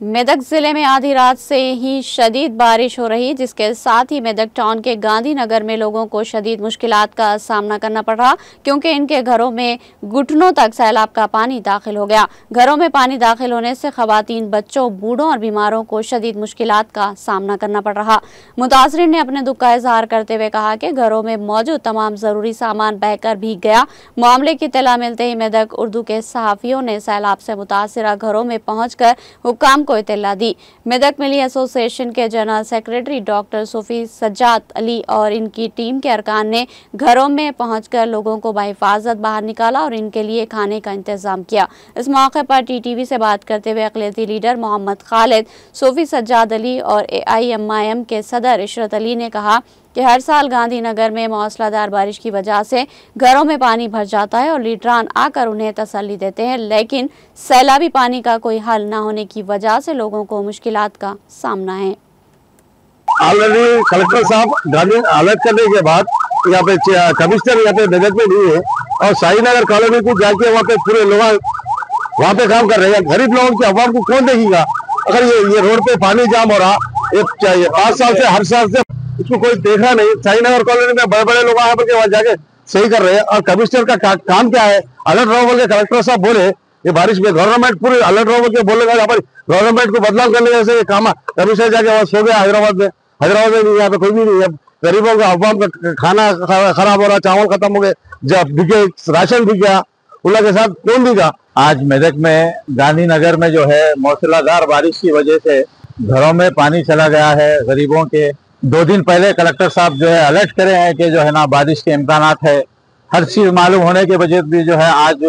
मेदक जिले में आधी रात से ही शदीद बारिश हो रही, जिसके साथ ही मेदक टाउन के गांधीनगर में लोगों को शदीद मुश्किलात का सामना करना पड़ रहा, क्योंकि इनके घरों में घुटनों तक सैलाब का पानी दाखिल हो गया। घरों में पानी दाखिल होने से खवातीन, बच्चों, बूढ़ों और बीमारों को शदीद मुश्किलात का सामना करना पड़ रहा। मुतासरीन ने अपने दुख का इजहार करते हुए कहा कि घरों में मौजूद तमाम जरूरी सामान बहकर भीग गया। मामले की इत्तला मिलते ही मेदक उर्दू के सहाफियों ने सैलाब से मुतासरा घरों में पहुंचकर हुक्काम को इत्तला दी। मेदक मिली एसोसिएशन के जनरल सेक्रेटरी डॉक्टर सूफी सज्जाद अली और इनकी टीम के अरकान ने घरों में पहुंचकर लोगों को बाहिफाजत बाहर निकाला और इनके लिए खाने का इंतजाम किया। इस मौके पर टीटीवी से बात करते हुए अक़लियती लीडर मोहम्मद खालिद, सूफी सज्जाद अली और AIMIM के सदर इशरत अली ने कहा कि हर साल गांधीनगर में मौसलाधार बारिश की वजह से घरों में पानी भर जाता है और लीडरान आकर उन्हें तसल्ली देते हैं, लेकिन सैलाबी पानी का कोई हल न होने की वजह से लोगों को मुश्किलात का सामना है। ऑलरेडी कलेक्टर साहब गांधी अलर्ट करने के बाद यहाँ पे कमिश्नर यहाँ पे मेदक में नहीं है और शाहीनगर कॉलोनी को जाके वहाँ पे पूरे लोग वहाँ पे काम कर रहे हैं। गरीब लोगों की आवाम को कौन देखेगा? अगर ये रोड पे पानी जाम हो रहा, ये 5 साल से हर साल से इसको कोई देखा नहीं। शाहीनगर कॉलोनी में बड़े बड़े लोग आए वहाँ जाके सही कर रहे हैं और कमिश्नर का काम क्या है? अलर्ट रहो बोल के कलेक्टर साहब बोले ये बारिश में गवर्नमेंट पूरे अलर्ट रहो बोल के बोलेगा, यहाँ पर गवर्नमेंट को बदलाव करने जैसे काम कमिश्नर जाके वहाँ सो गया। हैदराबाद में यहाँ पे कोई भी नहीं है। गरीबों का अवाम का खाना खराब हो रहा, चावल खत्म हो गए, जब बिके राशन बिक गया, उल्ला के साथ कौन बिका? आज मेदक में गांधीनगर में जो है मूसलाधार बारिश की वजह से घरों में पानी चला गया है गरीबों के। 2 दिन पहले कलेक्टर साहब जो है अलर्ट करे हैं कि जो है ना बारिश के इम्कानात है। हर चीज मालूम होने के वजह भी जो है आज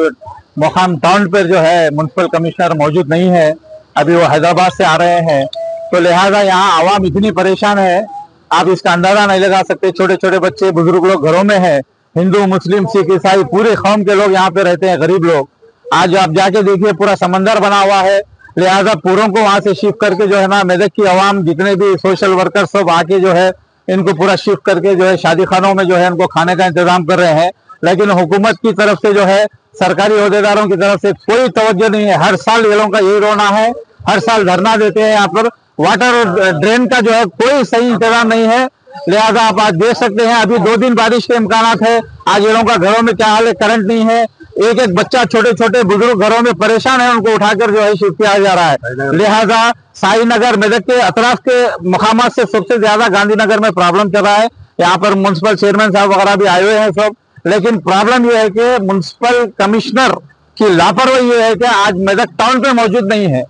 मुकाम टाउन पर जो है म्युनिसिपल कमिश्नर मौजूद नहीं है, अभी वो हैदराबाद से आ रहे हैं, तो लिहाजा यहाँ आवाम इतनी परेशान है आप इसका अंदाजा नहीं लगा सकते। छोटे छोटे बच्चे, बुजुर्ग लोग घरों में है, हिंदू, मुस्लिम, सिख, ईसाई पूरे कौम के लोग यहाँ पे रहते हैं, गरीब लोग। आज आप जाके देखिए पूरा समंदर बना हुआ है, लिहाजा पूरों को वहां से शिफ्ट करके जो है ना मेदक की आवाम जितने भी सोशल वर्कर सब आके जो है इनको पूरा शिफ्ट करके जो है शादी खानों में जो है इनको खाने का इंतजाम कर रहे हैं। लेकिन हुकूमत की तरफ से जो है सरकारी अहदेदारों की तरफ से कोई तवज्जो नहीं है। हर साल ये लोगों का यही रोना है, हर साल धरना देते हैं यहाँ पर। वाटर और ड्रेन का जो है कोई सही इंतजाम नहीं है, लिहाजा आप आज देख सकते हैं अभी 2 दिन बारिश के इम्कानात है। आज ये लोगों का घरों में क्या हाल है, करंट नहीं है, एक एक बच्चा, छोटे छोटे बुजुर्ग घरों में परेशान है, उनको उठाकर जो है शिफ्ट किया जा रहा है। लिहाजा शाहीनगर मेदक के अतराफ के मकामात से सबसे ज्यादा गांधीनगर में प्रॉब्लम चल रहा है। यहाँ पर म्युनिसिपल चेयरमैन साहब वगैरह भी आए हुए हैं सब, लेकिन प्रॉब्लम यह है कि म्युनिसिपल कमिश्नर की लापरवाही ये है कि आज मेदक टाउन पे मौजूद नहीं है।